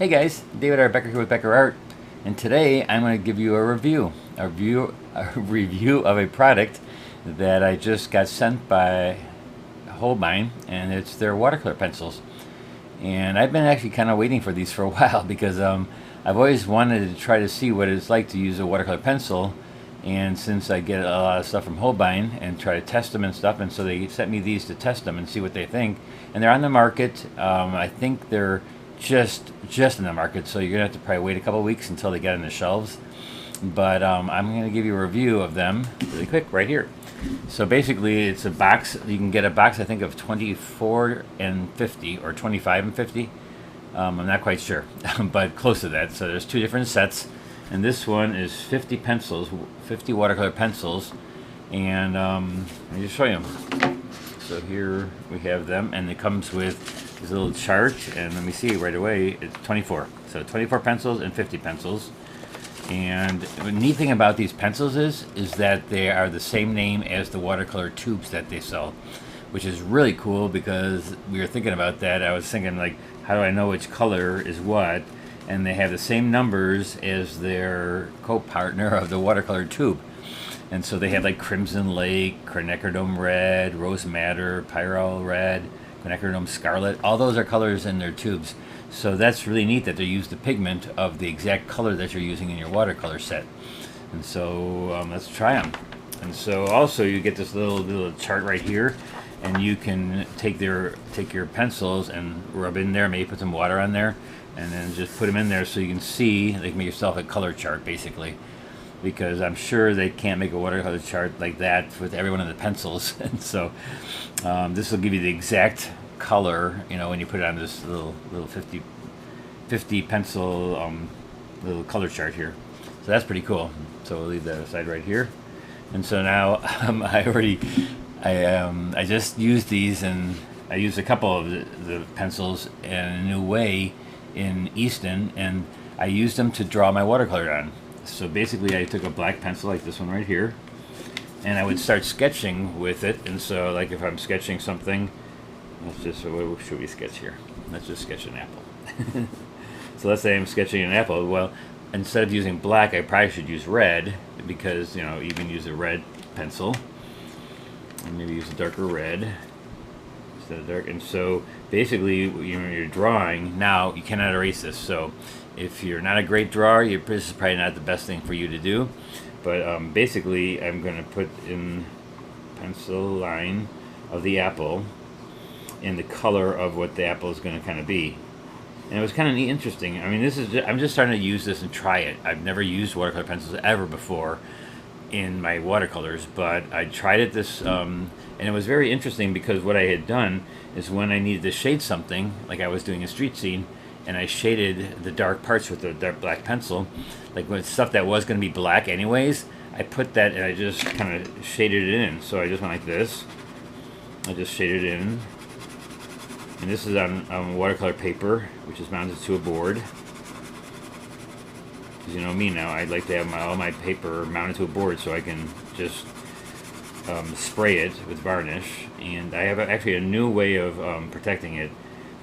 Hey guys, David R. Becker here with Becker Art, and today I'm going to give you a review of a product that I just got sent by Holbein, and it's their watercolor pencils. And I've been actually kind of waiting for these for a while because I've always wanted to try to see what it's like to use a watercolor pencil. And since I get a lot of stuff from Holbein and try to test them and stuff, and so they sent me these to test them and see what they think. And they're on the market. I think they're just in the market, so you're gonna have to probably wait a couple weeks until they get on the shelves. But I'm gonna give you a review of them really quick right here. So basically, it's a box. You can get a box, I think, of 24 and 50 or 25 and 50. I'm not quite sure, but close to that. So there's two different sets, and this one is 50 pencils, 50 watercolor pencils, and let me just show you them. So here we have them, and it comes with this little chart, and let me see right away, it's 24. So 24 pencils and 50 pencils. And the neat thing about these pencils is that they are the same name as the watercolor tubes that they sell, which is really cool because we were thinking about that. I was thinking, like, how do I know which color is what? And they have the same numbers as their co-partner of the watercolor tube. And so they have like Crimson Lake, Quinacridone Red, Rose Madder, Pyrrole Red, Quinacridone Scarlet. All those are colors in their tubes. So that's really neat that they use the pigment of the exact color that you're using in your watercolor set. And so let's try them. And so also you get this little chart right here, and you can take your pencils and rub in there, maybe put some water on there, and then just put them in there so you can see. They can make yourself a color chart basically, because I'm sure they can't make a watercolor chart like that with every one of the pencils. And so this will give you the exact color, you know, when you put it on this little 50 pencil little color chart here. So that's pretty cool. So we'll leave that aside right here. And so now I just used these, and I used a couple of the pencils in a new way in Easton, and I used them to draw my watercolor on. So basically I took a black pencil like this one right here, and I would start sketching with it. And so, like, if I'm sketching something, let's just, what should we sketch here? Let's just sketch an apple. So let's say I'm sketching an apple. Well, instead of using black, I probably should use red, because, you know, you can use a red pencil and maybe use a darker red instead of dark. And so basically, when you're drawing now, you cannot erase this. So if you're not a great drawer, this is probably not the best thing for you to do. But basically, I'm going to put in pencil line of the apple and the color of what the apple is going to kind of be. And it was kind of interesting. I mean, I'm just starting to use this and try it. I've never used watercolor pencils ever before in my watercolors, but I tried it and it was very interesting, because what I had done is, when I needed to shade something, like I was doing a street scene, and I shaded the dark parts with the dark black pencil, like with stuff that was going to be black anyways, I put that and I just kind of shaded it in. So I just went like this. I just shaded it in. And this is on watercolor paper, which is mounted to a board. Because you know me now, I'd like to have all my paper mounted to a board so I can just spray it with varnish. And I have actually a new way of protecting it,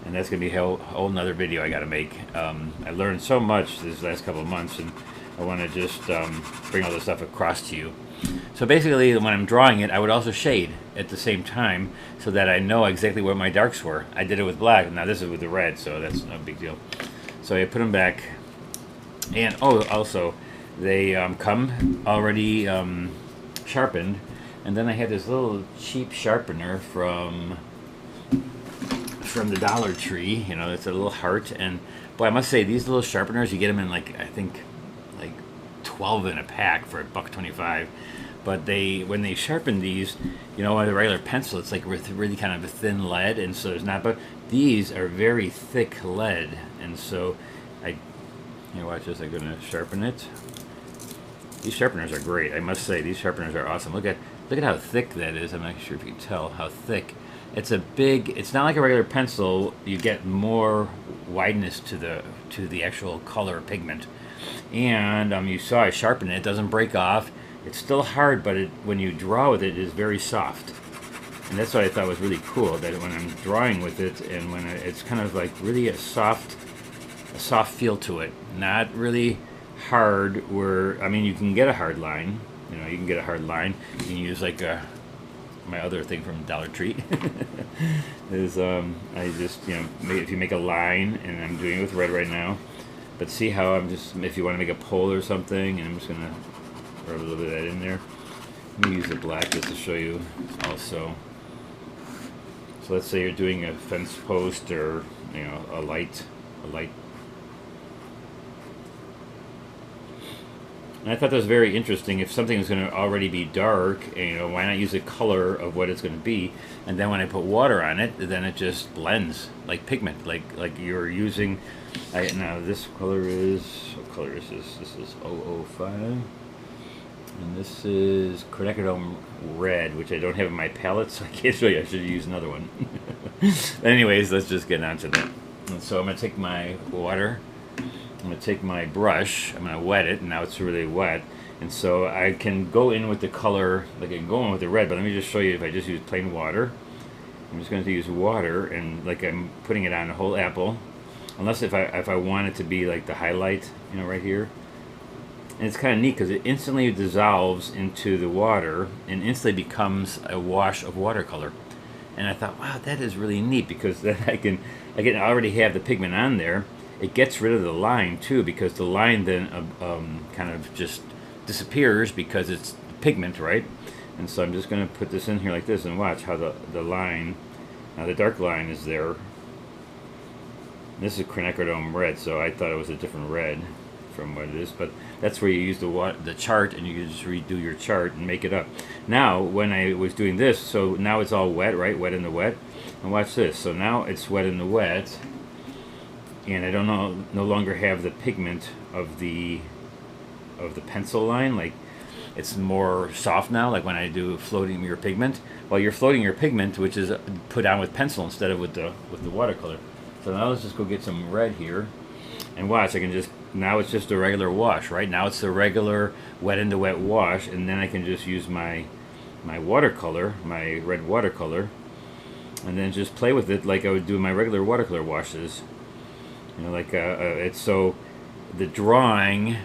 and that's going to be a whole nother video I got to make. I learned so much this last couple of months, and I want to just bring all this stuff across to you. So basically, when I'm drawing it, I would also shade at the same time, so that I know exactly where my darks were. I did it with black, now this is with the red, so that's no big deal. So I put them back, and also they come already sharpened. And then I had this little cheap sharpener from the Dollar Tree, you know, it's a little heart. And boy, I must say, these little sharpeners, you get them in, like, I think like 12 in a pack for $1.25. But when they sharpen these, you know, with a regular pencil, it's like with really kind of a thin lead, and so there's not, but these are very thick lead. And so watch this, I'm gonna sharpen it. These sharpeners are great, I must say. These sharpeners are awesome. Look at how thick that is. I'm not sure if you can tell how thick. It's not like a regular pencil. You get more wideness to the actual color pigment. And you saw I sharpened it. It doesn't break off. It's still hard, but when you draw with it is very soft. And that's what I thought was really cool, that when I'm drawing with it, and when it's kind of like really a soft a soft feel to it, not really hard. Where I mean, you can get a hard line. You know, you can get a hard line. You can use like my other thing from Dollar Tree is I just, you know, if you make a line, and I'm doing it with red right now, but see how I'm just, if you want to make a pole or something, and I'm just gonna rub a little bit of that in there. Let me use the black just to show you also. So let's say you're doing a fence post, or you know, a light. And I thought that was very interesting. If something is going to already be dark, you know, why not use the color of what it's going to be? And then when I put water on it, then it just blends like pigment, like you're using. Now this color is, what color is this? This is 005, and this is quinacridone red, which I don't have in my palette, so I can't show you. I should use another one. Anyways, let's just get on to that. And so I'm going to take my water. I'm going to take my brush, I'm going to wet it, and now it's really wet. And so I can go in with the color, like I can go in with the red, but let me just show you if I just use plain water. I'm just going to use water, and like I'm putting it on a whole apple. Unless if I want it to be like the highlight, you know, right here. And it's kind of neat because it instantly dissolves into the water and instantly becomes a wash of watercolor. And I thought, wow, that is really neat, because then I can already have the pigment on there. It gets rid of the line too, because the line then kind of just disappears because it's pigment, right? And so I'm just going to put this in here like this, and watch how the line, now the dark line is there. This is quinacridone red, so I thought it was a different red from what it is, but that's where you use the chart, and you can just redo your chart and make it up. Now, when I was doing this, so now it's all wet, right? Wet in the wet. And watch this. So now it's wet in the wet. And I don't no longer have the pigment of the pencil line. Like, it's more soft now, like when I do floating your pigment. Well, you're floating your pigment, which is put on with pencil instead of with the watercolor. So now let's just go get some red here, and watch. I can just, now it's just a regular wash, right? Now it's the regular wet in the wet wash, and then I can just use my watercolor, my red watercolor, and then just play with it like I would do my regular watercolor washes. You know, like it's, so the drawing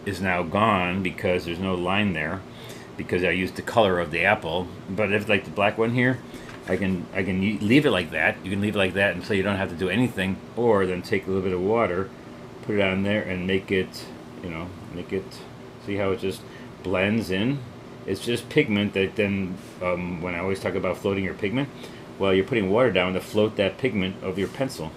is now gone because there's no line there, because I used the color of the apple. But if like the black one here, I can leave it like that. You can leave it like that, and so you don't have to do anything. Or then take a little bit of water, put it on there, and make it, you know, see how it just blends in. It's just pigment that then, when I always talk about floating your pigment, well, you're putting water down to float that pigment of your pencil.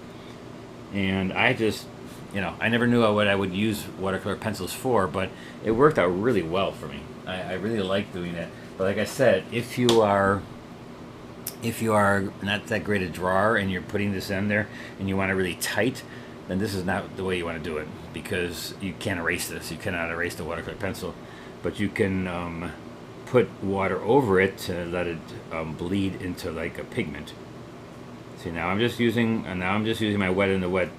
And I just, you know, I never knew what I would use watercolor pencils for, but it worked out really well for me. I really like doing that. But like I said, if you are not that great a drawer and you're putting this in there and you want it really tight, then this is not the way you want to do it, because you can't erase this. You cannot erase the watercolor pencil, but you can put water over it to let it bleed into like a pigment. See, now I'm just using my wet in the wet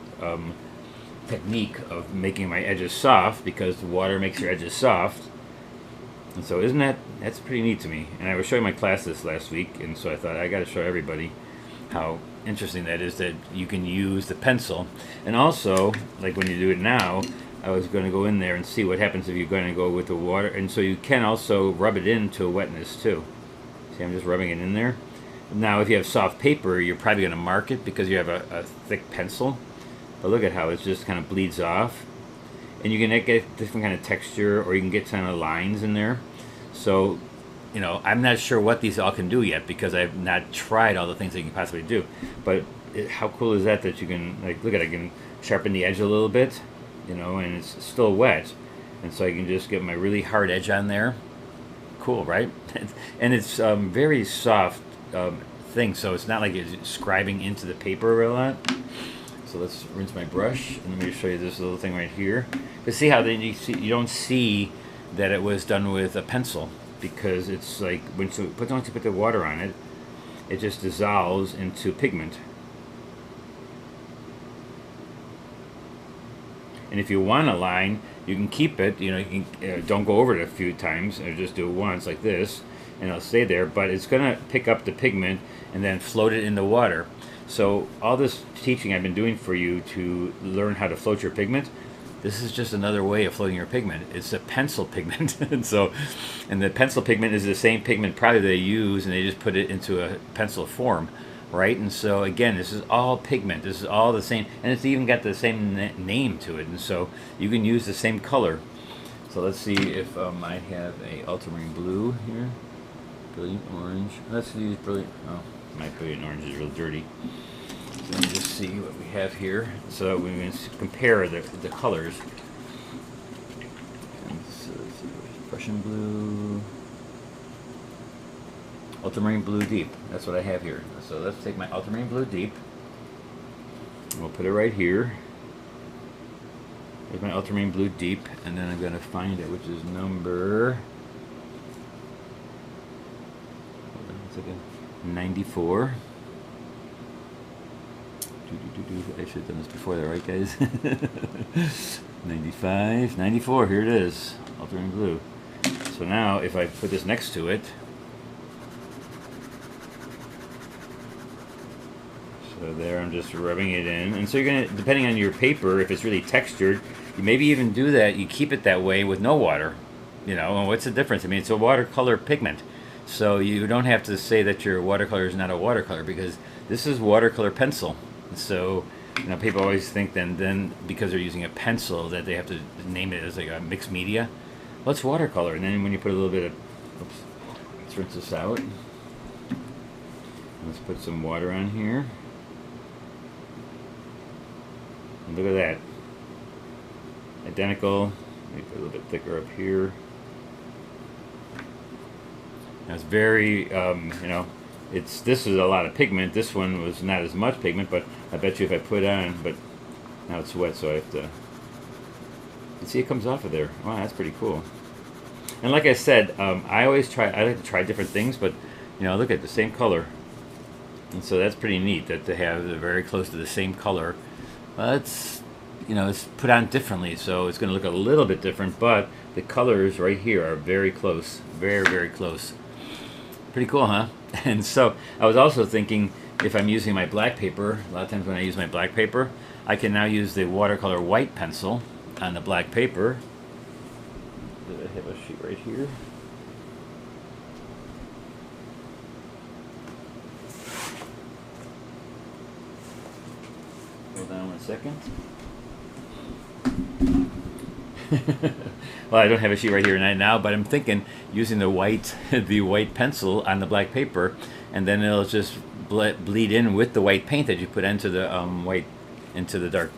technique of making my edges soft, because the water makes your edges soft. And so that's pretty neat to me. And I was showing my class this last week, and so I thought I got to show everybody how interesting that is, that you can use the pencil. And also, like when you do it now, I was going to go in there and see what happens if you're going to go with the water. And so you can also rub it into wetness too. See, I'm just rubbing it in there. Now, if you have soft paper, you're probably going to mark it because you have a thick pencil. But look at how it just kind of bleeds off. And you can get different kind of texture, or you can get kind of lines in there. So, you know, I'm not sure what these all can do yet, because I've not tried all the things that you can possibly do. But how cool is that you can, like, look at it, I can sharpen the edge a little bit, you know, and it's still wet. And so I can just get my really hard edge on there. Cool, right? And it's very soft thing, so it's not like it's scribing into the paper a lot. So let's rinse my brush, and let me show you this little thing right here. But see how then you don't see that it was done with a pencil, because it's like once you put the water on it, it just dissolves into pigment. And if you want a line, you can keep it. You know, you can, don't go over it a few times, or just do it once like this, and it'll stay there. But it's gonna pick up the pigment and then float it in the water. So all this teaching I've been doing for you to learn how to float your pigment, this is just another way of floating your pigment. It's a pencil pigment. And the pencil pigment is the same pigment probably they use, and they just put it into a pencil form, right? And so again, this is all pigment. This is all the same, and it's even got the same name to it. And so you can use the same color. So let's see if I have a ultramarine blue here, brilliant orange. Let's use brilliant. Oh, my brilliant orange is real dirty. So let me just see what we have here, so we can compare the colors. And so let's see, Prussian blue, ultramarine blue deep. That's what I have here. So let's take my ultramarine blue deep. And we'll put it right here. There's my ultramarine blue deep, and then I'm going to find it, which is number, hold on a second, 94. I should have done this before that, right, guys? 95, 94, here it is, ultramarine blue. So now, if I put this next to it, so there, I'm just rubbing it in. And so you're going to, depending on your paper, if it's really textured, you maybe even do that, you keep it that way with no water. You know, and what's the difference? I mean, it's a watercolor pigment. So you don't have to say that your watercolor is not a watercolor, because this is watercolor pencil. So, you know, people always think then because they're using a pencil that they have to name it as like a mixed media. Well, it's watercolor. And then when you put a little bit of, oops, let's rinse this out. Let's put some water on here. And look at that. Identical. Make it a little bit thicker up here. Now it's very, you know, this is a lot of pigment. This one was not as much pigment, but I bet you if I put on, but now it's wet, so I have to, you see it comes off of there. Wow, that's pretty cool. And like I said, I like to try different things, but, you know, look at the same color. And so that's pretty neat that they have very close to the same color. Well, it's, you know, it's put on differently, so it's going to look a little bit different, but the colors right here are very close, very, very close. Pretty cool, huh? And so I was also thinking, if I'm using my black paper, a lot of times when I use my black paper, I can now use the watercolor white pencil on the black paper. I have a sheet right here. Hold on 1 second. Well, I don't have a sheet right here right now, but I'm thinking using the white pencil on the black paper, and then it'll just bleed in with the white paint that you put into the into the dark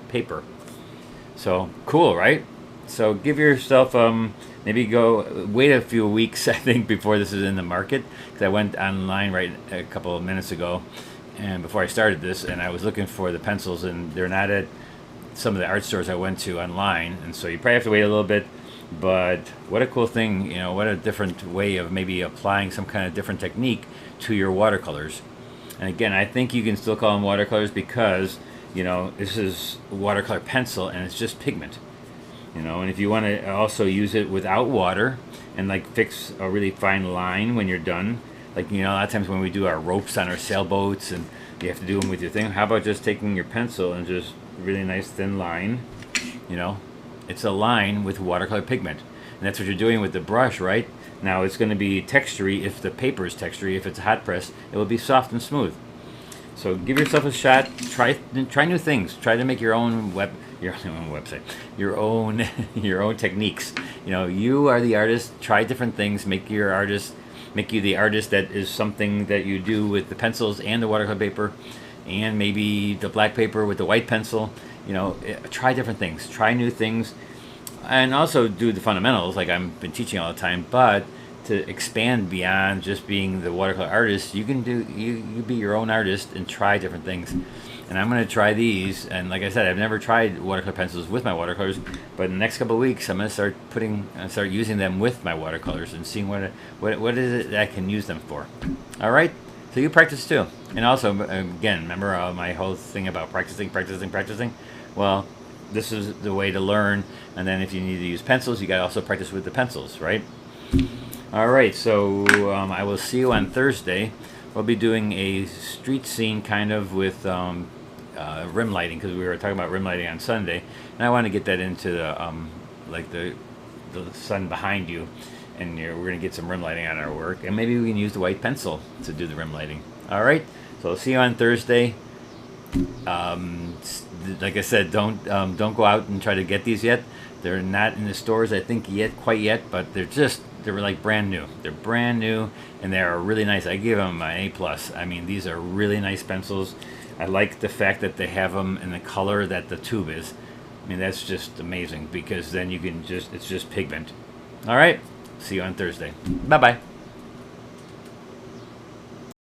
paper. So cool, right? So give yourself maybe wait a few weeks, I think, before this is in the market, because I went online right a couple of minutes ago, and before I started this, and I was looking for the pencils, and they're not at some of the art stores I went to online, and so you probably have to wait a little bit. But what a cool thing, you know, what a different way of maybe applying some kind of different technique to your watercolors. And again, I think you can still call them watercolors because, you know, this is watercolor pencil and it's just pigment. You know, and if you want to also use it without water and like fix a really fine line when you're done, like, you know, a lot of times when we do our ropes on our sailboats and you have to do them with your thing, how about just taking your pencil and just really nice thin line, you know? It's a line with watercolor pigment. And that's what you're doing with the brush, right? Now it's going to be textury if the paper is textury. If it's a hot press, it will be soft and smooth. So give yourself a shot. Try new things. Try to make your own website, your own techniques. You know, you are the artist. Try different things. Make you the artist that is something that you do with the pencils and the watercolor paper, and maybe the black paper with the white pencil. You know, try different things, try new things, and also do the fundamentals like I've been teaching all the time. But to expand beyond just being the watercolor artist, you can you be your own artist and try different things. And I'm going to try these. And like I said, I've never tried watercolor pencils with my watercolors, but in the next couple of weeks, I'm going to start using them with my watercolors and seeing what is it that I can use them for. All right. So you practice too. And also, again, remember my whole thing about practicing. Well, this is the way to learn. And then if you need to use pencils, you got to also practice with the pencils, right? All right, so I will see you on Thursday we'll be doing a street scene kind of with rim lighting, because we were talking about rim lighting on Sunday, and I want to get that into the like the sun behind you, and we're going to get some rim lighting on our work, and maybe we can use the white pencil to do the rim lighting. All right, so I'll see you on Thursday. Like I said, don't go out and try to get these yet. They're not in the stores, I think, quite yet, but they're like brand new. They're brand new, and they are really nice. I give them an A+. I mean, these are really nice pencils. I like the fact that they have them in the color that the tube is. I mean, that's just amazing, because then you can it's just pigment. All right, see you on Thursday. Bye-bye.